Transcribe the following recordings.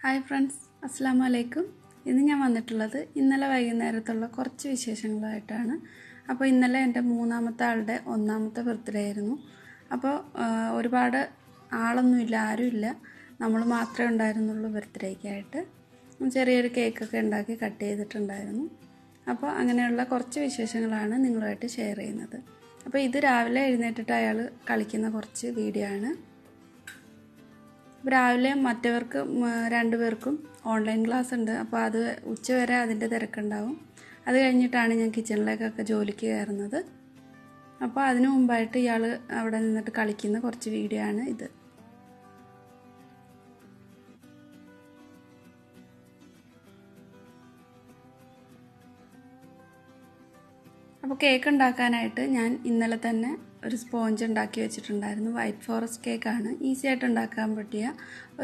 Hi friends, അസ്സലാമു അലൈക്കും. ഇന്ന് ഞാൻ വന്നിട്ടുള്ളത് ഇന്നലെ വൈകുന്നേരത്തുള്ള കുറച്ച് വിശേഷങ്ങളായിട്ടാണ്. അപ്പോൾ ഇന്നലെ എൻ്റെ മൂന്നാമത്തെ ആളുടെ 1ാമത്തെ ബർത്ത്ഡേ ആയിരുന്നു. അപ്പോൾ ഒരുപാട് ആളൊന്നുമില്ല, ആരുമില്ല, നമ്മൾ മാത്രമേ ഉണ്ടായിരുന്നുള്ളൂ ബർത്ത്ഡേക്കായിട്ട്. ചെറിയൊരു കേക്കൊക്കെ ഉണ്ടാക്കി കട്ട് ചെയ്തിട്ടുണ്ടായിരുന്നു. അപ്പോൾ അങ്ങനെയുള്ള കുറച്ച് വിശേഷങ്ങളാണ് നിങ്ങളുമായിട്ട് ഷെയർ ചെയ്യുന്നത്. അപ്പോൾ ഇത് രാവിലെ എഴുന്നേറ്റിട്ട് അയാൾ കളിക്കുന്ന കുറച്ച് വീഡിയോ ആണ്. രാവിലെ മറ്റവർക്ക് 2 പേർക്കും ഓൺലൈൻ ക്ലാസ് ഉണ്ട്. അപ്പോൾ അത് ഉച്ചവരെ അതിൻ്റെ തിരക്കുണ്ടാവും. അത് കഴിഞ്ഞിട്ടാണ് ഞാൻ കിച്ചണിലേക്കൊക്കെ ജോലിക്ക് കയറുന്നത്. അപ്പോൾ അതിനു മുമ്പായിട്ട് ഇയാൾ അവിടെ നിന്നിട്ട് കളിക്കുന്ന കുറച്ച് വീഡിയോ ആണ് ഇത്. അപ്പോൾ കേക്ക് ഉണ്ടാക്കാനായിട്ട് ഞാൻ ഇന്നലെ തന്നെ ഒരു സ്പോഞ്ച് ഉണ്ടാക്കി വെച്ചിട്ടുണ്ടായിരുന്നു. വൈറ്റ് ഫോറസ്റ്റ് കേക്കാണ്. ഈസി ആയിട്ട് ഉണ്ടാക്കാൻ പറ്റിയ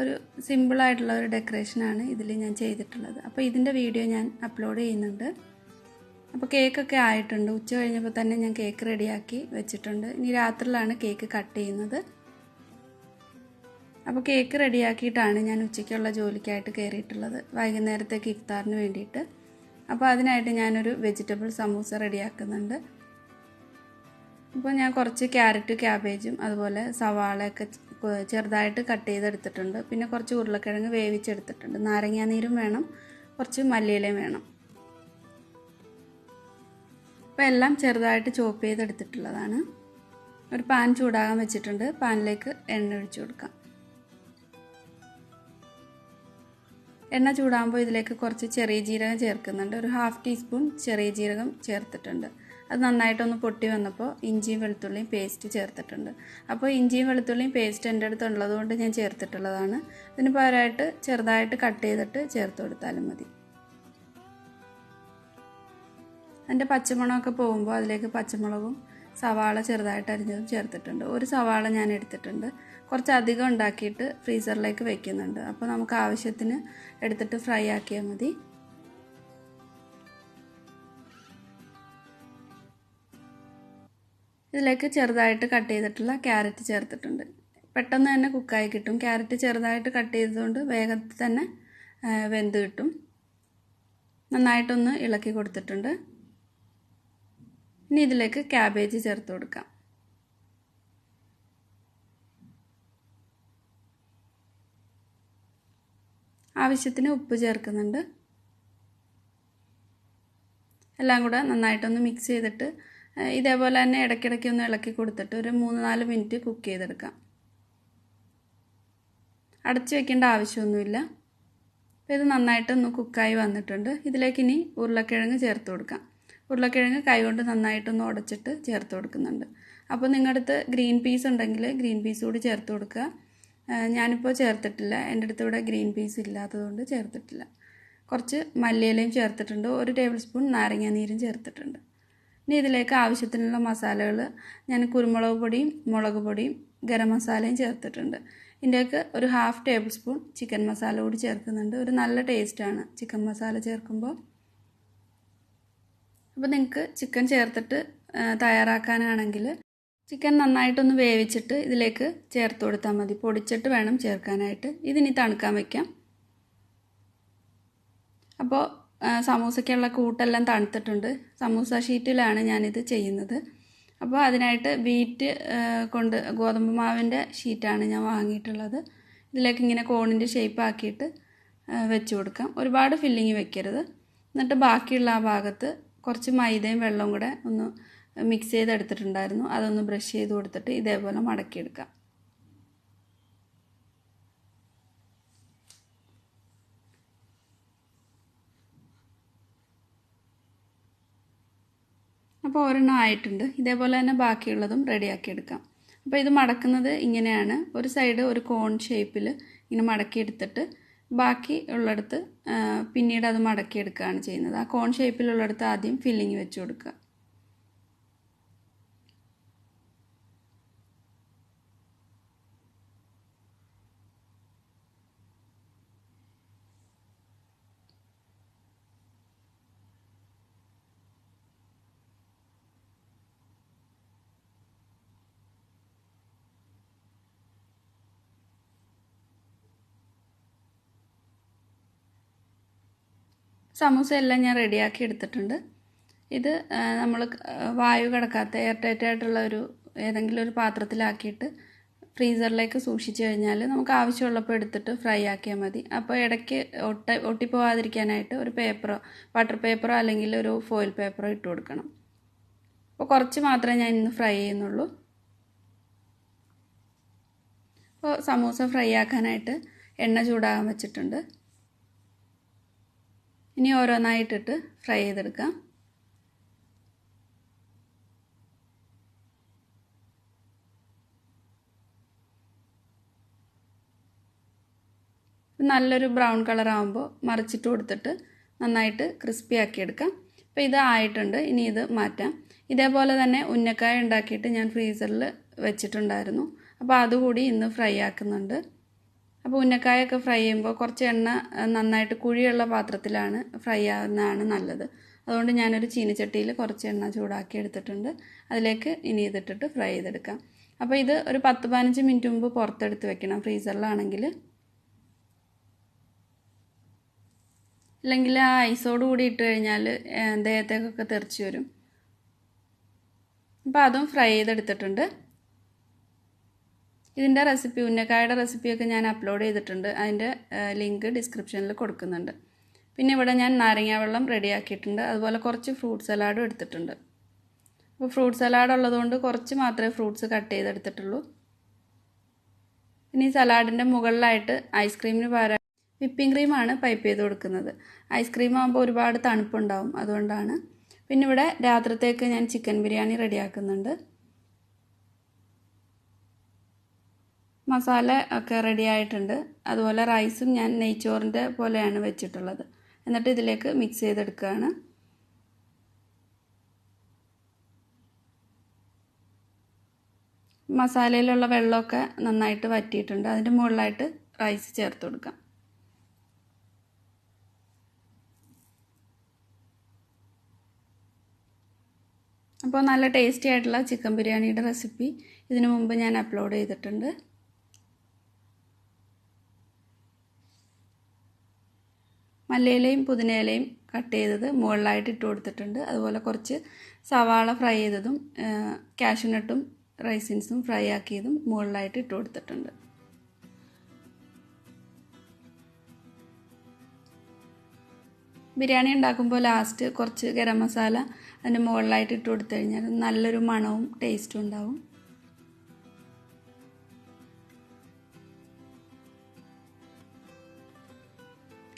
ഒരു സിമ്പിളായിട്ടുള്ള ഒരു ഡെക്കറേഷനാണ് ഇതിൽ ഞാൻ ചെയ്തിട്ടുള്ളത്. അപ്പോൾ ഇതിൻ്റെ വീഡിയോ ഞാൻ അപ്ലോഡ് ചെയ്യുന്നുണ്ട്. അപ്പോൾ കേക്കൊക്കെ ആയിട്ടുണ്ട്. ഉച്ച കഴിഞ്ഞപ്പോൾ തന്നെ ഞാൻ കേക്ക് റെഡിയാക്കി വെച്ചിട്ടുണ്ട്. ഇനി രാത്രിയിലാണ് കേക്ക് കട്ട് ചെയ്യുന്നത്. അപ്പോൾ കേക്ക് റെഡിയാക്കിയിട്ടാണ് ഞാൻ ഉച്ചയ്ക്കുള്ള ജോലിക്കായിട്ട് കയറിയിട്ടുള്ളത്, വൈകുന്നേരത്തേക്ക് ഇഫ്താറിന് വേണ്ടിയിട്ട്. അപ്പോൾ അതിനായിട്ട് ഞാനൊരു വെജിറ്റബിൾ സമൂസ റെഡിയാക്കുന്നുണ്ട്. അപ്പോൾ ഞാൻ കുറച്ച് ക്യാരറ്റ്, ക്യാബേജും അതുപോലെ സവാളയൊക്കെ ചെറുതായിട്ട് കട്ട് ചെയ്തെടുത്തിട്ടുണ്ട്. പിന്നെ കുറച്ച് ഉരുളക്കിഴങ്ങ് വേവിച്ചെടുത്തിട്ടുണ്ട്. നാരങ്ങാനീരും വേണം, കുറച്ച് മല്ലിയിലയും വേണം. അപ്പോൾ എല്ലാം ചെറുതായിട്ട് ചോപ്പ് ചെയ്തെടുത്തിട്ടുള്ളതാണ്. ഒരു പാൻ ചൂടാകാൻ വെച്ചിട്ടുണ്ട്. പാനിലേക്ക് എണ്ണ ഒഴിച്ചു കൊടുക്കാം. എണ്ണ ചൂടാകുമ്പോൾ ഇതിലേക്ക് കുറച്ച് ചെറിയ ജീരകം ചേർക്കുന്നുണ്ട്. ഒരു 1/2 ടീസ്പൂൺ ചെറിയ ജീരകം ചേർത്തിട്ടുണ്ട്. അത് നന്നായിട്ടൊന്ന് പൊട്ടി വന്നപ്പോൾ ഇഞ്ചിയും വെളുത്തുള്ളിയും പേസ്റ്റ് ചേർത്തിട്ടുണ്ട്. അപ്പോൾ ഇഞ്ചിയും വെളുത്തുള്ളിയും പേസ്റ്റ് എൻ്റെ അടുത്ത് ഉള്ളതുകൊണ്ട് ഞാൻ ചേർത്തിട്ടുള്ളതാണ്. ഇതിന് പകരമായിട്ട് ചെറുതായിട്ട് കട്ട് ചെയ്തിട്ട് ചേർത്ത് കൊടുത്താലും മതി. അതിൻ്റെ പച്ചമണമൊക്കെ പോകുമ്പോൾ അതിലേക്ക് പച്ചമുളകും സവാള ചെറുതായിട്ട് അരിഞ്ഞതും ചേർത്തിട്ടുണ്ട്. ഒരു സവാള ഞാൻ എടുത്തിട്ടുണ്ട്. കുറച്ചധികം ഉണ്ടാക്കിയിട്ട് ഫ്രീസറിലേക്ക് വെക്കുന്നുണ്ട്. അപ്പോൾ നമുക്ക് ആവശ്യത്തിന് എടുത്തിട്ട് ഫ്രൈ ആക്കിയാൽ മതി. ഇതിലേക്ക് ചെറുതായിട്ട് കട്ട് ചെയ്തിട്ടുള്ള ക്യാരറ്റ് ചേർത്തിട്ടുണ്ട്. പെട്ടെന്ന് തന്നെ കുക്കായി കിട്ടും. ക്യാരറ്റ് ചെറുതായിട്ട് കട്ട് ചെയ്തതുകൊണ്ട് വേഗത്തിൽ തന്നെ വെന്ത് കിട്ടും. നന്നായിട്ടൊന്ന് ഇളക്കി കൊടുത്തിട്ടുണ്ട്. ഇനി ഇതിലേക്ക് ക്യാബേജ് ചേർത്ത് കൊടുക്കാം. ആവശ്യത്തിന് ഉപ്പ് ചേർക്കുന്നുണ്ട്. എല്ലാം കൂടെ നന്നായിട്ടൊന്ന് മിക്സ് ചെയ്തിട്ട് ഇതേപോലെ തന്നെ ഇടയ്ക്കിടയ്ക്ക് ഒന്ന് ഇളക്കി കൊടുത്തിട്ട് ഒരു 3-4 മിനിറ്റ് കുക്ക് ചെയ്തെടുക്കാം. അടച്ചു വെക്കേണ്ട ആവശ്യമൊന്നുമില്ല. അപ്പോൾ ഇത് നന്നായിട്ടൊന്ന് കുക്കായി വന്നിട്ടുണ്ട്. ഇതിലേക്ക് ഇനി ഉരുളക്കിഴങ്ങ് ചേർത്ത് കൊടുക്കാം. ഉരുളക്കിഴങ്ങ് കൈകൊണ്ട് നന്നായിട്ടൊന്ന് ഉടച്ചിട്ട് ചേർത്ത് കൊടുക്കുന്നുണ്ട്. അപ്പോൾ നിങ്ങളുടെ അടുത്ത് ഗ്രീൻ പീസ് ഉണ്ടെങ്കിൽ ഗ്രീൻ പീസ് കൂടി ചേർത്ത് കൊടുക്കുക. ഞാനിപ്പോൾ ചേർത്തിട്ടില്ല. എൻ്റെ അടുത്ത് ഇവിടെ ഗ്രീൻ പീസ് ഇല്ലാത്തതുകൊണ്ട് ചേർത്തിട്ടില്ല. കുറച്ച് മല്ലിയിലയും ചേർത്തിട്ടുണ്ട്. 1 ടേബിൾ സ്പൂൺ നാരങ്ങാനീരും ചേർത്തിട്ടുണ്ട്. ഇനി ഇതിലേക്ക് ആവശ്യത്തിനുള്ള മസാലകൾ ഞാൻ കുരുമുളക് പൊടിയും മുളക് പൊടിയും ഗരം മസാലയും ചേർത്തിട്ടുണ്ട്. ഇതിലേക്ക് ഒരു 1/2 ടേബിൾ സ്പൂൺ ചിക്കൻ മസാല കൂടി ചേർക്കുന്നുണ്ട്. ഒരു നല്ല ടേസ്റ്റാണ് ചിക്കൻ മസാല ചേർക്കുമ്പോൾ. അപ്പോൾ നിങ്ങൾക്ക് ചിക്കൻ ചേർത്തിട്ട് തയ്യാറാക്കാനാണെങ്കിൽ ചിക്കൻ നന്നായിട്ടൊന്ന് വേവിച്ചിട്ട് ഇതിലേക്ക് ചേർത്ത് കൊടുത്താൽ മതി. പൊടിച്ചിട്ട് വേണം ചേർക്കാനായിട്ട്. ഇതിനി തണുക്കാൻ വയ്ക്കാം. അപ്പോൾ സമൂസയ്ക്കുള്ള കൂട്ടെല്ലാം തണുത്തിട്ടുണ്ട്. സമൂസ ഷീറ്റിലാണ് ഞാനിത് ചെയ്യുന്നത്. അപ്പോൾ അതിനായിട്ട് വീറ്റ് കൊണ്ട് ഗോതമ്പ് മാവിൻ്റെ ഷീറ്റാണ് ഞാൻ വാങ്ങിയിട്ടുള്ളത്. ഇതിലേക്ക് ഇങ്ങനെ കോണിൻ്റെ ഷേപ്പ് ആക്കിയിട്ട് വെച്ച് കൊടുക്കാം. ഒരുപാട് ഫില്ലിങ് വെക്കരുത്. എന്നിട്ട് ബാക്കിയുള്ള ആ ഭാഗത്ത് കുറച്ച് മൈദയും വെള്ളവും കൂടെ ഒന്ന് മിക്സ് ചെയ്തെടുത്തിട്ടുണ്ടായിരുന്നു. അതൊന്ന് ബ്രഷ് ചെയ്ത് കൊടുത്തിട്ട് ഇതേപോലെ മടക്കിയെടുക്കാം. അപ്പോൾ ഒരെണ്ണം ആയിട്ടുണ്ട്. ഇതേപോലെ തന്നെ ബാക്കിയുള്ളതും റെഡിയാക്കിയെടുക്കാം. അപ്പോൾ ഇത് മടക്കുന്നത് ഇങ്ങനെയാണ്. ഒരു സൈഡ് ഒരു കോൺ ഷേപ്പിൽ ഇങ്ങനെ മടക്കിയെടുത്തിട്ട് ബാക്കി ഉള്ളിടത്ത് പിന്നീട് അത് മടക്കിയെടുക്കുകയാണ് ചെയ്യുന്നത്. ആ കോൺ ഷേപ്പിലുള്ളിടത്ത് ആദ്യം ഫില്ലിങ് വെച്ച് കൊടുക്കുക. സമൂസ എല്ലാം ഞാൻ റെഡിയാക്കി എടുത്തിട്ടുണ്ട്. ഇത് നമ്മൾ വായു കടക്കാത്ത എയർ ടൈറ്റ് ആയിട്ടുള്ള ഏതെങ്കിലും ഒരു പാത്രത്തിലാക്കിയിട്ട് ഫ്രീസറിലേക്ക് സൂക്ഷിച്ചു കഴിഞ്ഞാൽ നമുക്ക് ആവശ്യമുള്ളപ്പോൾ എടുത്തിട്ട് ഫ്രൈ ആക്കിയാൽ മതി. അപ്പോൾ ഇടയ്ക്ക് ഒട്ടിപ്പോവാതിരിക്കാനായിട്ട് ഒരു പേപ്പറോ ബട്ടർ പേപ്പറോ അല്ലെങ്കിൽ ഒരു ഫോയിൽ പേപ്പറോ ഇട്ട് കൊടുക്കണം. അപ്പോൾ കുറച്ച് മാത്രമേ ഞാൻ ഇന്ന് ഫ്രൈ ചെയ്യുന്നുള്ളൂ. അപ്പോൾ സമൂസ ഫ്രൈ ആക്കാനായിട്ട് എണ്ണ ചൂടാകാൻ വെച്ചിട്ടുണ്ട്. ഇനി ഓരോന്നായിട്ടിട്ട് ഫ്രൈ ചെയ്തെടുക്കാം. നല്ലൊരു ബ്രൗൺ കളർ ആകുമ്പോൾ മറിച്ചിട്ട് കൊടുത്തിട്ട് നന്നായിട്ട് ക്രിസ്പി ആക്കി എടുക്കാം. അപ്പോൾ ഇത് ആയിട്ടുണ്ട്. ഇനി ഇത് മാറ്റാം. ഇതേപോലെ തന്നെ ഉന്നക്കായ ഉണ്ടാക്കിയിട്ട് ഞാൻ ഫ്രീസറിൽ വെച്ചിട്ടുണ്ടായിരുന്നു. അപ്പോൾ അതുകൂടി ഇന്ന് ഫ്രൈ ആക്കുന്നുണ്ട്. അപ്പോൾ ഉന്നക്കായൊക്കെ ഫ്രൈ ചെയ്യുമ്പോൾ കുറച്ച് എണ്ണ നന്നായിട്ട് കുഴിയുള്ള പാത്രത്തിലാണ് ഫ്രൈ ആവുന്നതാണ് നല്ലത്. അതുകൊണ്ട് ഞാനൊരു ചീനിച്ചട്ടിയിൽ കുറച്ച് എണ്ണ ചൂടാക്കി എടുത്തിട്ടുണ്ട്. അതിലേക്ക് ഇനി ഇതിട്ടിട്ട് ഫ്രൈ ചെയ്തെടുക്കാം. അപ്പോൾ ഇത് ഒരു 10-15 മിനിറ്റ് മുമ്പ് പുറത്തെടുത്ത് വെക്കണം ഫ്രീസറിലാണെങ്കിൽ. അല്ലെങ്കിൽ ആ ഐസോട് കൂടി ഇട്ട് കഴിഞ്ഞാൽ ദേഹത്തേക്കൊക്കെ തെറിച്ച് വരും. അപ്പോൾ അതും ഫ്രൈ ചെയ്തെടുത്തിട്ടുണ്ട്. ഇതിൻ്റെ റെസിപ്പി, ഉന്നക്കായുടെ റെസിപ്പിയൊക്കെ ഞാൻ അപ്ലോഡ് ചെയ്തിട്ടുണ്ട്. അതിൻ്റെ ലിങ്ക് ഡിസ്ക്രിപ്ഷനിൽ കൊടുക്കുന്നുണ്ട്. പിന്നെ ഇവിടെ ഞാൻ നാരങ്ങ വെള്ളം റെഡിയാക്കിയിട്ടുണ്ട്. അതുപോലെ കുറച്ച് ഫ്രൂട്ട് സലാഡും എടുത്തിട്ടുണ്ട്. അപ്പോൾ ഫ്രൂട്ട് സലാഡ് ഉള്ളതുകൊണ്ട് കുറച്ച് മാത്രമേ ഫ്രൂട്ട്സ് കട്ട് ചെയ്തെടുത്തിട്ടുള്ളൂ. ഇനി സലാഡിൻ്റെ മുകളിലായിട്ട് ഐസ്ക്രീമിന് പകരം വിപ്പിംഗ് ക്രീമാണ് പൈപ്പ് ചെയ്ത് കൊടുക്കുന്നത്. ഐസ്ക്രീം ആകുമ്പോൾ ഒരുപാട് തണുപ്പുണ്ടാവും, അതുകൊണ്ടാണ്. പിന്നെ ഇവിടെ രാത്രിത്തേക്ക് ഞാൻ ചിക്കൻ ബിരിയാണി റെഡിയാക്കുന്നുണ്ട്. മസാല ഒക്കെ റെഡി ആയിട്ടുണ്ട്. അതുപോലെ റൈസും ഞാൻ നെയ്ച്ചോറിൻ്റെ പോലെയാണ് വെച്ചിട്ടുള്ളത്. എന്നിട്ട് ഇതിലേക്ക് മിക്സ് ചെയ്തെടുക്കുകയാണ്. മസാലയിലുള്ള വെള്ളമൊക്കെ നന്നായിട്ട് വറ്റിയിട്ടുണ്ട്. അതിൻ്റെ മുകളിലായിട്ട് റൈസ് ചേർത്ത് കൊടുക്കാം. അപ്പോൾ നല്ല ടേസ്റ്റി ആയിട്ടുള്ള ചിക്കൻ ബിരിയാണിയുടെ റെസിപ്പി ഇതിനു മുമ്പ് ഞാൻ അപ്ലോഡ് ചെയ്തിട്ടുണ്ട്. മല്ലിയിലയും പുതിനയിലയും കട്ട് ചെയ്തത് മുകളിലായിട്ട് ഇട്ട് കൊടുത്തിട്ടുണ്ട്. അതുപോലെ കുറച്ച് സവാള ഫ്രൈ ചെയ്തതും കാഷ്യൂനട്ടും റൈസിൻസും ഫ്രൈ ആക്കിയതും മുകളിലായിട്ട് ഇട്ട് കൊടുത്തിട്ടുണ്ട്. ബിരിയാണി ഉണ്ടാക്കുമ്പോൾ ലാസ്റ്റ് കുറച്ച് ഗരം മസാല അതിൻ്റെ മുകളിലായിട്ട് ഇട്ട് കൊടുത്തു കഴിഞ്ഞാൽ നല്ലൊരു മണവും ടേസ്റ്റും ഉണ്ടാവും.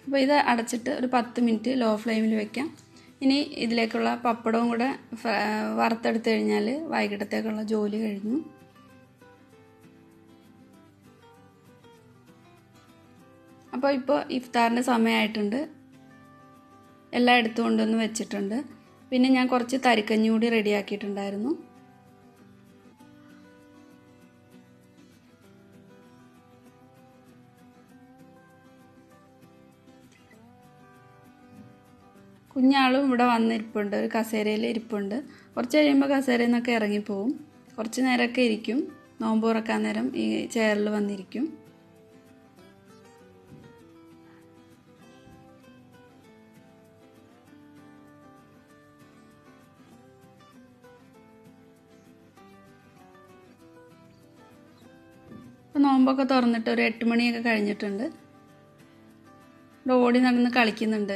അപ്പോൾ ഇത് അടച്ചിട്ട് ഒരു 10 മിനിറ്റ് ലോ ഫ്ലെയിമിൽ വെക്കാം. ഇനി ഇതിലേക്കുള്ള പപ്പടവും കൂടെ വറുത്തെടുത്ത് കഴിഞ്ഞാൽ വൈകിട്ടത്തേക്കുള്ള ജോലി കഴിഞ്ഞു. അപ്പോൾ ഇപ്പോൾ ഇഫ്താറിൻ്റെ സമയമായിട്ടുണ്ട്. എല്ലാം എടുത്തു കൊണ്ടുവന്ന് വെച്ചിട്ടുണ്ട്. പിന്നെ ഞാൻ കുറച്ച് തരിക്കഞ്ഞി കൂടി റെഡിയാക്കിയിട്ടുണ്ടായിരുന്നു. കുഞ്ഞാളും ഇവിടെ വന്നിരിപ്പുണ്ട്, ഒരു കസേരയിൽ ഇരിപ്പുണ്ട്. കുറച്ച് കഴിയുമ്പോൾ കസേരയിൽ നിന്നൊക്കെ ഇറങ്ങിപ്പോവും. കുറച്ച് നേരമൊക്കെ ഇരിക്കും. നോമ്പ് തുറക്കാൻ നേരം ഈ ചെയറിൽ വന്നിരിക്കും. അപ്പോൾ നോമ്പൊക്കെ തുറന്നിട്ട് ഒരു 8 മണിയൊക്കെ കഴിഞ്ഞിട്ടുണ്ട്. ഇവിടെ ഓടി നടന്ന് കളിക്കുന്നുണ്ട്.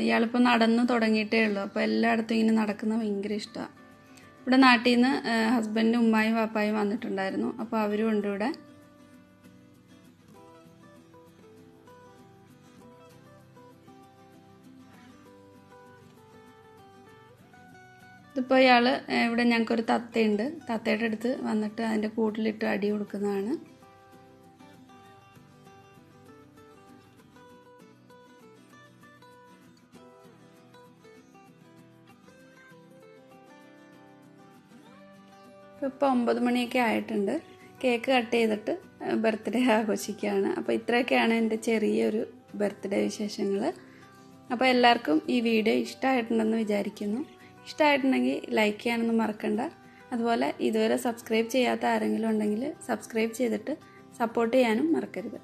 ഇയാളിപ്പോൾ നടന്ന് തുടങ്ങിയിട്ടേ ഉള്ളൂ. അപ്പോൾ എല്ലായിടത്തും ഇങ്ങനെ നടക്കുന്നത് ഭയങ്കര ഇഷ്ടമാണ്. ഇവിടെ നാട്ടിൽ നിന്ന് ഹസ്ബൻഡും ഉമ്മായും വാപ്പായും വന്നിട്ടുണ്ടായിരുന്നു. അപ്പോൾ അവരും ഉണ്ട് ഇവിടെ. ഇതിപ്പോൾ ഇയാൾ ഇവിടെ ഞങ്ങൾക്കൊരു തത്തയുണ്ട്. തത്തയുടെ അടുത്ത് വന്നിട്ട് അതിൻ്റെ കൂട്ടിലിട്ട് അടി കൊടുക്കുന്നതാണ്. ഇപ്പോൾ 9 മണിയൊക്കെ ആയിട്ടുണ്ട്. കേക്ക് കട്ട് ചെയ്തിട്ട് ബർത്ത്ഡേ ആഘോഷിക്കുകയാണ്. അപ്പോൾ ഇത്രയൊക്കെയാണ് എൻ്റെ ചെറിയൊരു ബർത്ത്ഡേ വിശേഷങ്ങൾ. അപ്പോൾ എല്ലാവർക്കും ഈ വീഡിയോ ഇഷ്ടമായിട്ടുണ്ടെന്ന് വിചാരിക്കുന്നു. ഇഷ്ടമായിട്ടുണ്ടെങ്കിൽ ലൈക്ക് ചെയ്യാനൊന്നും മറക്കണ്ട. അതുപോലെ ഇതുവരെ സബ്സ്ക്രൈബ് ചെയ്യാത്ത ആരെങ്കിലും ഉണ്ടെങ്കിൽ സബ്സ്ക്രൈബ് ചെയ്തിട്ട് സപ്പോർട്ട് ചെയ്യാനും മറക്കരുത്.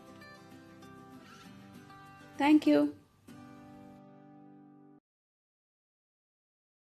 Thank you.